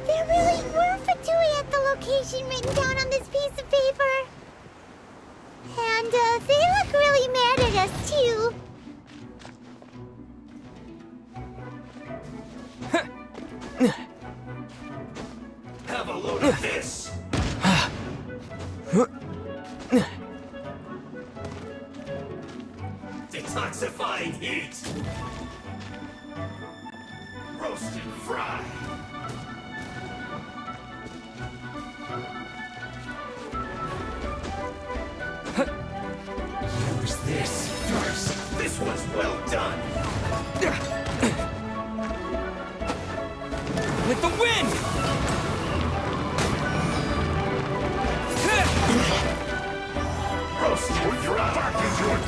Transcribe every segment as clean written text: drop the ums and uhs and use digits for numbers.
There really were Fatui at the location written down on this piece of paper. And they look really mad at us too. Have a load of this! Detoxifying heat! Roast and fry! Use this first! This one's well done! With the wind! Roast and fry! Back into it!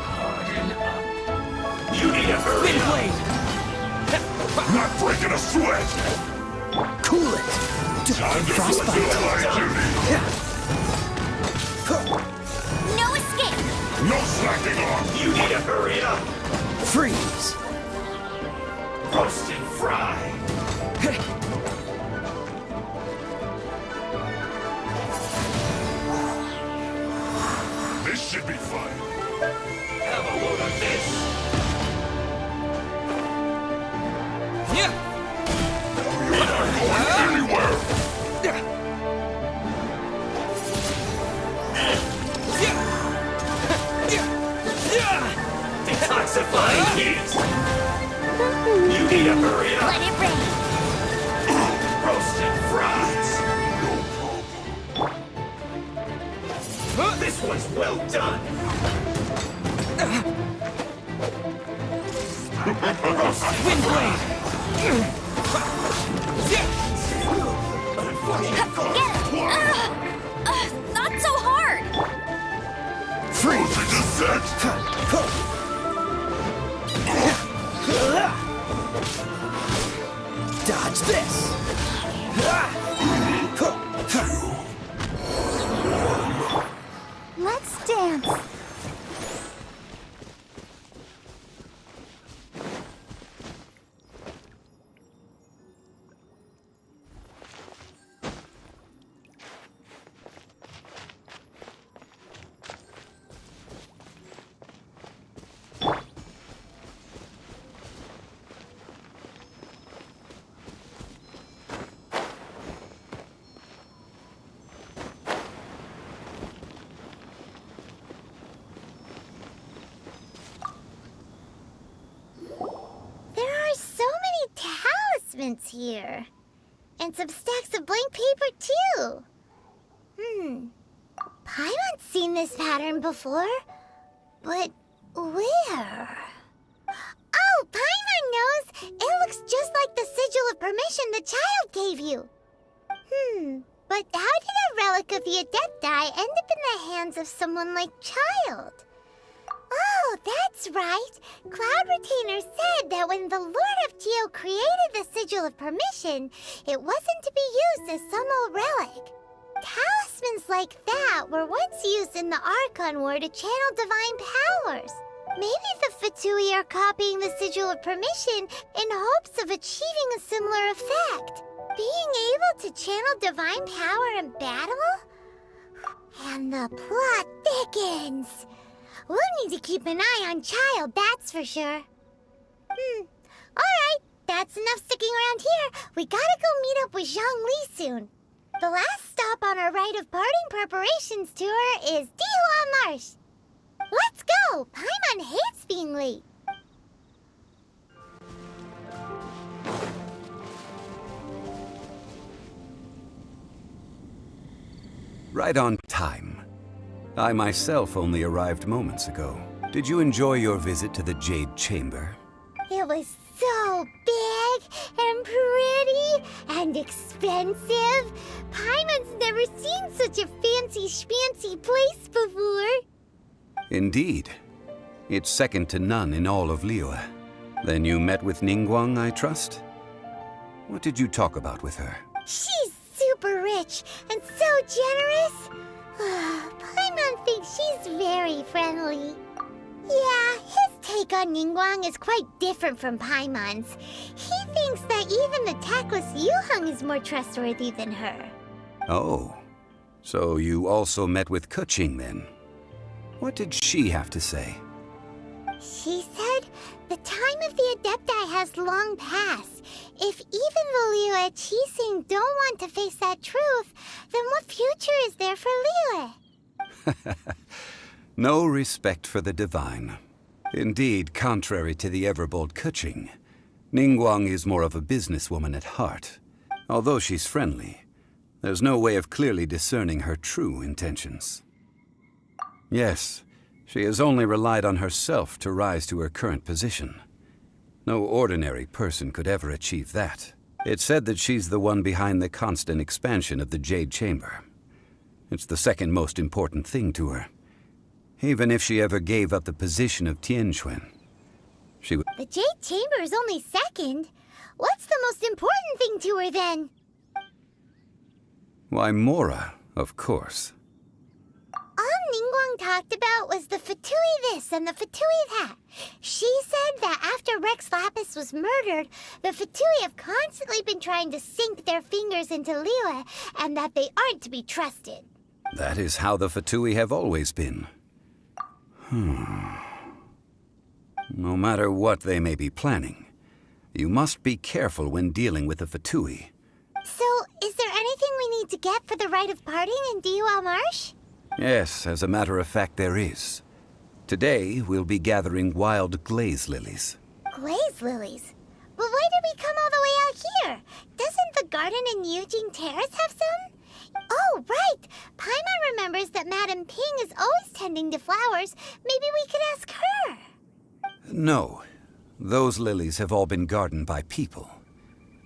Harden up! You need a hurry Wind up! blade! Not breaking a sweat! Cool it! Time to fulfill my duty! No escape! No slacking off! You need to hurry up! Freeze! Roast and fry! This should be fun! Have a load of this! Yeah! You're not going anywhere! Detoxifying heat! You need to hurry up! Let it rain! Roasted fries! No problem. This one's well done! Wind blade! Not so hard! Freeze! Descent! Dodge this! Let's dance. Here. And some stacks of blank paper, too. Paimon's seen this pattern before. But where? Oh, Paimon knows! It looks just like the sigil of permission the child gave you. But how did a relic of the Adepti end up in the hands of someone like Child? Oh, that's right. Cloud Retainer said that when the Lord of Geo created the Sigil of Permission, it wasn't to be used as some old relic. Talismans like that were once used in the Archon War to channel divine powers. Maybe the Fatui are copying the Sigil of Permission in hopes of achieving a similar effect. Being able to channel divine power in battle? And the plot thickens. We'll need to keep an eye on Child, that's for sure. Alright, that's enough sticking around here. We gotta go meet up with Zhongli soon. The last stop on our rite of parting preparations tour is Dihua Marsh. Let's go! Paimon hates being late. Right on time. I myself only arrived moments ago. Did you enjoy your visit to the Jade Chamber? It was so big and pretty and expensive. Paimon's never seen such a fancy schmancy place before. Indeed. It's second to none in all of Liyue. Then you met with Ningguang, I trust? What did you talk about with her? She's super rich and so generous. Paimon thinks she's very friendly. Yeah, his take on Ningguang is quite different from Paimon's. He thinks that even the tactless Yuheng is more trustworthy than her. Oh, so you also met with Keqing then? What did she have to say? She said the time of the Adepti has long passed. If even the Liyue Qixing don't want to face that truth, then what future is there for Liyue? No respect for the divine. Indeed, contrary to the ever-bold Keqing, Ningguang is more of a businesswoman at heart. Although she's friendly, there's no way of clearly discerning her true intentions. Yes, she has only relied on herself to rise to her current position. No ordinary person could ever achieve that. It's said that she's the one behind the constant expansion of the Jade Chamber. It's the second most important thing to her. Even if she ever gave up the position of Tianquan, she would... The Jade Chamber is only second. What's the most important thing to her then? Why, Mora, of course. All Ningguang talked about was the Fatui this and the Fatui that. She said that after Rex Lapis was murdered, the Fatui have constantly been trying to sink their fingers into Liyue, and that they aren't to be trusted. That is how the Fatui have always been. No matter what they may be planning, you must be careful when dealing with the Fatui. So, is there anything we need to get for the rite of parting in Dihua Marsh? Yes, as a matter of fact, there is. Today, we'll be gathering wild glaze lilies. Glaze lilies? But why did we come all the way out here? Doesn't the garden in Yujing Terrace have some? Oh, right! Paimon remembers that Madame Ping is always tending to flowers. Maybe we could ask her. No. Those lilies have all been gardened by people.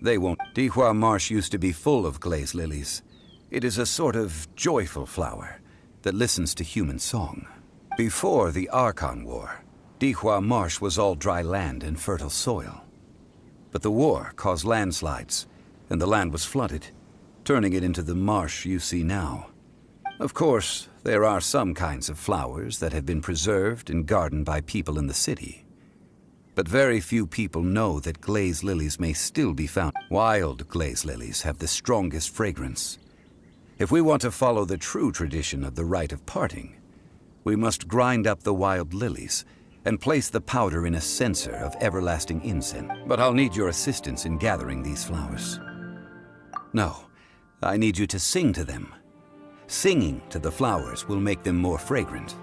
They won't. Dihua Marsh used to be full of glaze lilies. It is a sort of joyful flower that listens to human song. Before the Archon War, Dihua Marsh was all dry land and fertile soil. But the war caused landslides, and the land was flooded, turning it into the marsh you see now. Of course, there are some kinds of flowers that have been preserved and gardened by people in the city. But very few people know that glaze lilies may still be found. Wild glaze lilies have the strongest fragrance. If we want to follow the true tradition of the rite of parting, we must grind up the wild lilies and place the powder in a censer of everlasting incense. But I'll need your assistance in gathering these flowers. No, I need you to sing to them. Singing to the flowers will make them more fragrant.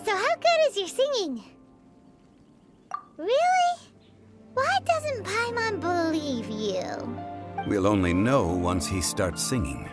So how good is your singing? Really? Why doesn't Paimon believe you? We'll only know once he starts singing.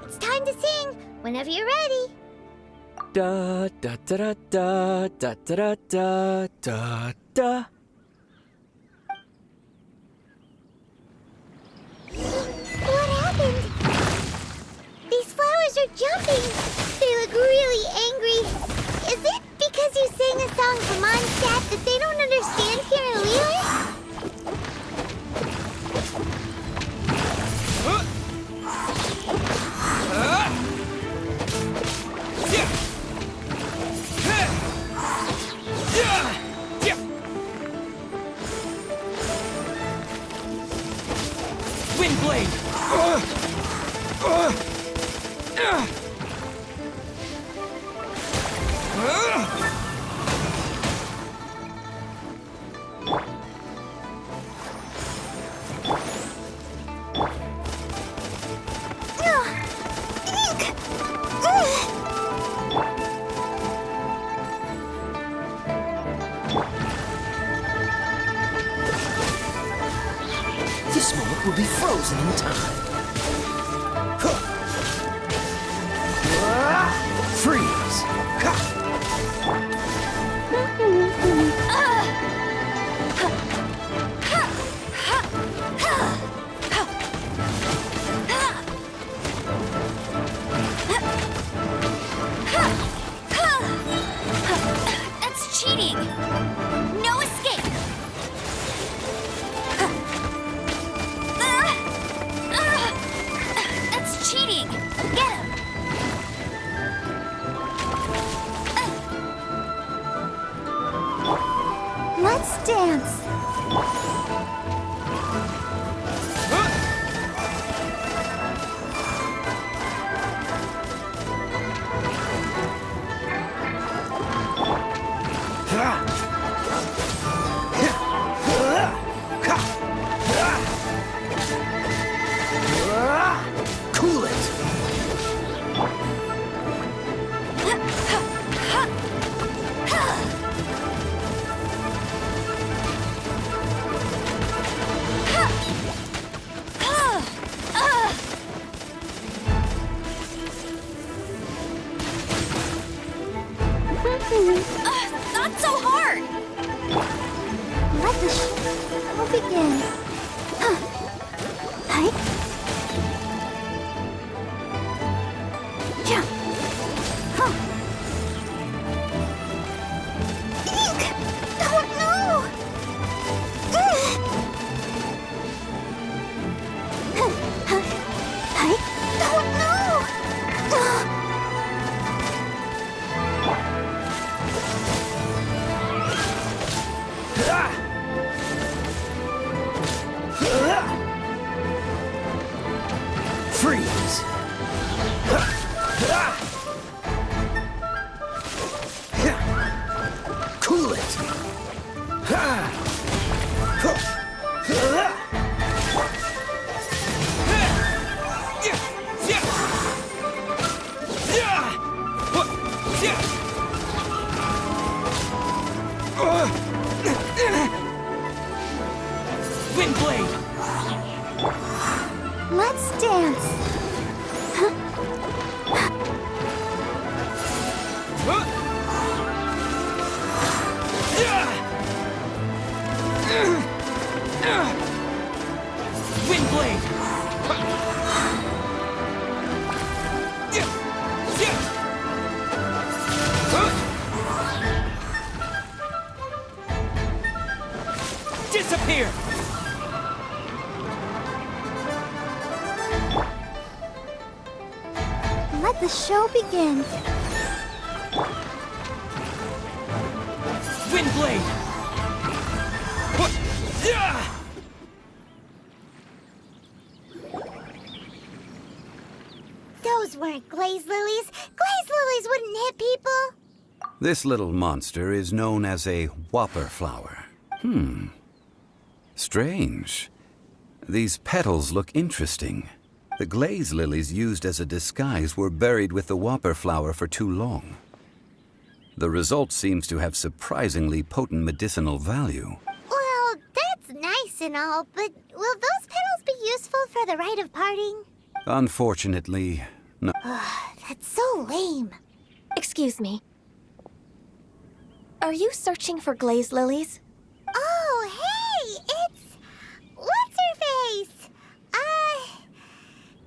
It's time to sing, whenever you're ready. Da da da da da da da da da da. What happened? These flowers are jumping. They look really angry. Is it because you sang a song from Mondstadt that they don't understand here in Liyue? blade! This moment will be frozen in time. Freeze! That's cheating! No escape! That's cheating! Get him! Let's dance! Cool it! Not so hard! Let the show begin. Hi. Yeah. Huh. Eek! Oh no! Hi. Oh no! Freeze! Cool it! Wind blade! Let's dance. Wind blade! Disappear! Let the show begin. Wind blade! Those weren't glaze lilies. Glaze lilies wouldn't hit people. This little monster is known as a whopper flower. Strange. These petals look interesting. The glaze lilies used as a disguise were buried with the whopper flower for too long. The result seems to have surprisingly potent medicinal value. Well, that's nice and all, but will those petals be useful for the rite of parting? Unfortunately, no. That's so lame. Excuse me. Are you searching for glaze lilies? Oh, hey! It's... What's-her-face?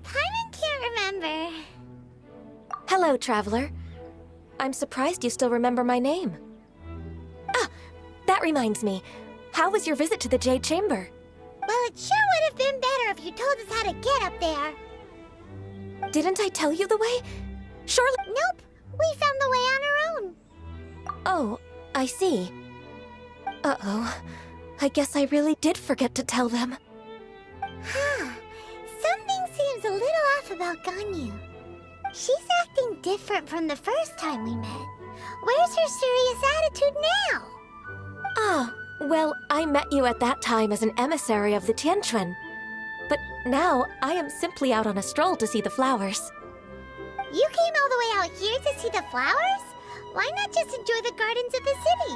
Paimon can't remember. Hello, traveler. I'm surprised you still remember my name. Ah, that reminds me. How was your visit to the Jade Chamber? Well, it sure would have been better if you told us how to get up there. Didn't I tell you the way? Surely... Nope, we found the way on our own. Oh, I see. Uh-oh. I guess I really did forget to tell them. Huh. So little off about Ganyu. She's acting different from the first time we met. Where's her serious attitude now? Ah, well, I met you at that time as an emissary of the Tianquan. But now, I am simply out on a stroll to see the flowers. You came all the way out here to see the flowers? Why not just enjoy the gardens of the city?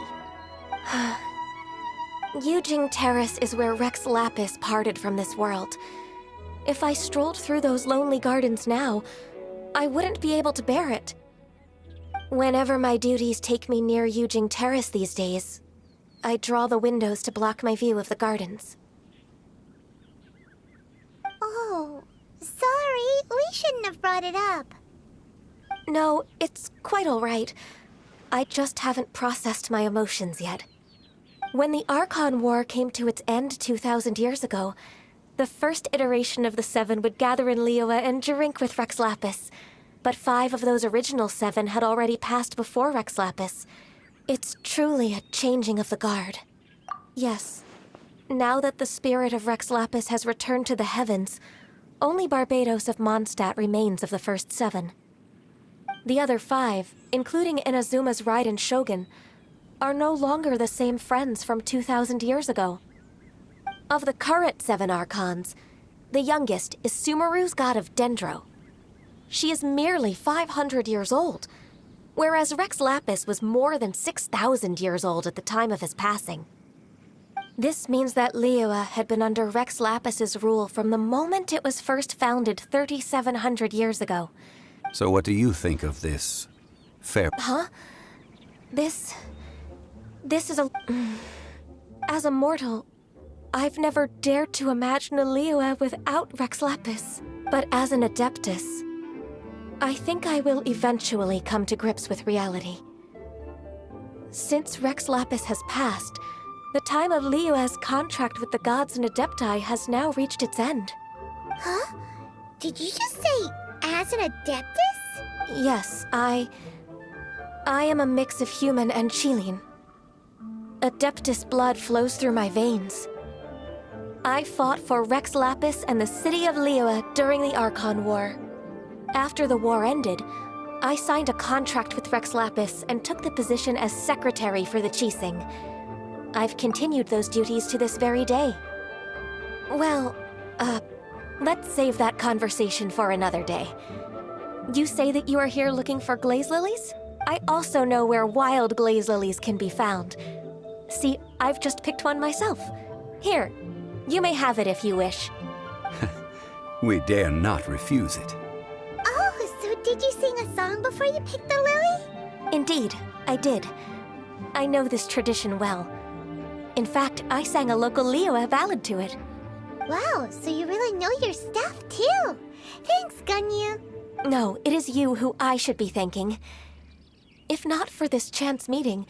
Yujing Terrace is where Rex Lapis parted from this world. If I strolled through those lonely gardens now, I wouldn't be able to bear it. Whenever my duties take me near Yujing Terrace these days, I draw the windows to block my view of the gardens. Oh, sorry, we shouldn't have brought it up. No, it's quite all right. I just haven't processed my emotions yet. When the Archon War came to its end 2,000 years ago, the first iteration of the Seven would gather in Liyue and drink with Rex Lapis. But 5 of those original 7 had already passed before Rex Lapis. It's truly a changing of the guard. Yes, now that the spirit of Rex Lapis has returned to the heavens, only Barbados of Mondstadt remains of the first 7. The other 5, including Inazuma's Raiden Shogun, are no longer the same friends from 2,000 years ago. Of the current 7 Archons, the youngest is Sumeru's god of Dendro. She is merely 500 years old, whereas Rex Lapis was more than 6,000 years old at the time of his passing. This means that Liyue had been under Rex Lapis's rule from the moment it was first founded 3,700 years ago. So what do you think of this fair... Huh? This is a... As a mortal, I've never dared to imagine a Liyue without Rex Lapis. But as an Adeptus, I think I will eventually come to grips with reality. Since Rex Lapis has passed, the time of Liyue's contract with the gods and Adepti has now reached its end. Huh? Did you just say, as an Adeptus? Yes, I am a mix of human and Chilean. Adeptus blood flows through my veins. I fought for Rex Lapis and the city of Liyue during the Archon War. After the war ended, I signed a contract with Rex Lapis and took the position as secretary for the Qixing. I've continued those duties to this very day. Well, let's save that conversation for another day. You say that you are here looking for glaze lilies? I also know where wild glaze lilies can be found. See, I've just picked one myself. Here, you may have it if you wish. We dare not refuse it. Oh, so did you sing a song before you picked the lily? Indeed, I did. I know this tradition well. In fact, I sang a local Liyue ballad to it. Wow, so you really know your stuff, too. Thanks, Ganyu. No, it is you who I should be thanking. If not for this chance meeting,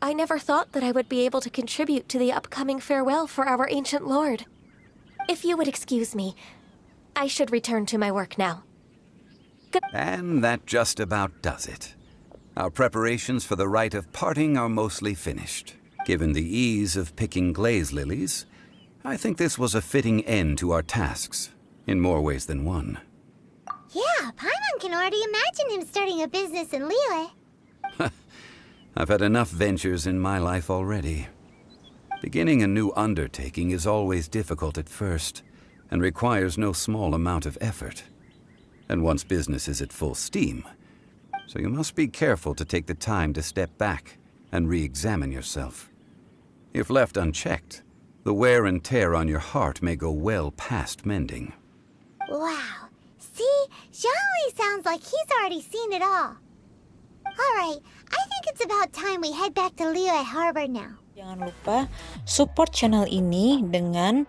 I never thought that I would be able to contribute to the upcoming farewell for our ancient lord. If you would excuse me, I should return to my work now. And that just about does it. Our preparations for the rite of parting are mostly finished. Given the ease of picking glaze lilies, I think this was a fitting end to our tasks, in more ways than one. Yeah, Paimon can already imagine him starting a business in Liyue. I've had enough ventures in my life already. Beginning a new undertaking is always difficult at first, and requires no small amount of effort. And once business is at full steam, so you must be careful to take the time to step back and re-examine yourself. If left unchecked, the wear and tear on your heart may go well past mending. Wow. See, Zhongli sounds like he's already seen it all. Alright, I think it's about time we head back to Liyue Harbor now. Jangan lupa support channel ini dengan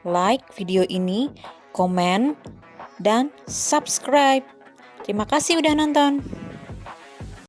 like video ini, komen, dan subscribe. Terima kasih udah nonton.